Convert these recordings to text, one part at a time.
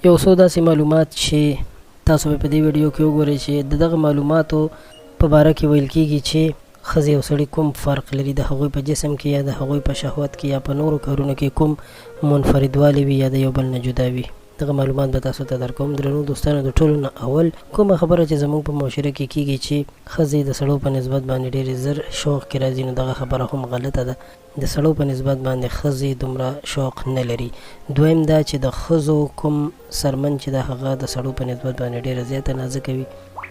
یو څو داسې معلومات چې تاسو په دې ویډیو کې وګورئ چې دغه معلوماتو په باره کې ویل کېږي چې ښځې او سړي کوم فرق لري د هغوی په جسم کې یا د هغوی په شهوت کې یا په نورو کارونو کې کوم منفردوالی وي یا د یو بل نه جدا وي. دغه معلومات به تاسو ته درکوم. درنو دوستانو، د ټولو نه اول کومه خبره چې زموږ په معاشره کې کېږي چې ښځې د سړو په نسبت باندې ډېرې زر شوق کې راځي، نو دغه خبره هم غلطه ده. د سړو په نسبت باندې ښځې دومره شوق نه لري. دویم دا چې د ښځو کوم سرمن چې د هغه د سړو په نسبت باندې ډېره زیاته نازکه وي،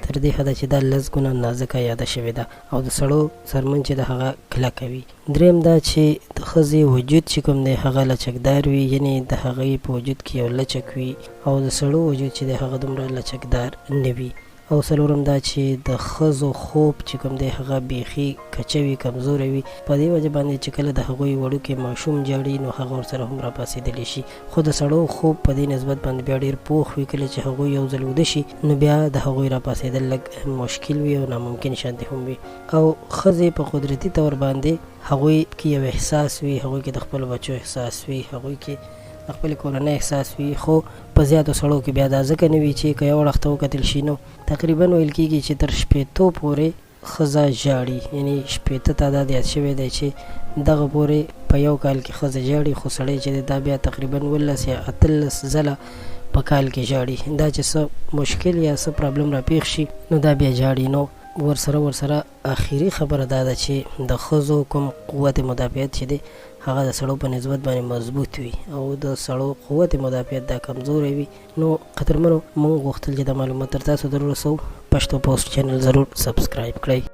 تر دې حده چې دا لس ګونه نازکه یاده شوې ده، او د سړو سرمن چې د هغه کلکه وي. دریم دا چې د ښځې وجود چې کوم دی هغه لچکدار وي، یعنې د هغې په وجود کې یو لچک وي، او د سړو وجود چې دی هغه دومره لچکدار نه وي. او څلورم دا چې د ښځو خوب چې کوم دی هغه بیخي کچه وي، کمزوره وي. په دې وجه باندې چې کله د هغوی وړوکی ماشوم ژاړي نو هغه ورسره هم راپاڅېدلی شي. خو د سړو خوب په دې نسبت باندې بیا ډېر پوخ وي. کله چې هغوی یو ځل وده شي نو بیا د هغوی راپاڅېدل لږ مشکل وي او ناممکن شانتې هم وي. او ښځې په قدرتي طور باندې هغوی کې یو احساس وي، هغوی کې د خپلو بچو احساس وي، هغوی کې د خپلې کورنۍ احساس وي. خو په زیاتو سړو کې بیا دا ځکه نه وي چې که یو اړخ ته وکتل شي نو تقریبا ویل کېږي چې تر 80 پورې ښځه ژاړي، یعنې 80 تعداد یاد شوی دی چې دغه پورې په یو کال کې ښځه ژاړي. خو سړی چې دی دا بیا تقریبا 12 یا 18 ځله په کال کې ژاړي. دا چې څه مشکل یا څه پرابلم راپېښ شي نو دا بیا ژاړي. نو ورسره آخري خبره دا ده چې د ښځو کوم قوت مدافعت چې دی هغه د سړو په نسبت باندې مضبوط وي، او د سړو قوت مدافعت دا کمزوری وي. نو قدرمنو، موږ غوښتل چې دا معلومات تر تاسو در ورسوو. پښتو پوسټ چینل ضرور سبسکرایب کړئ.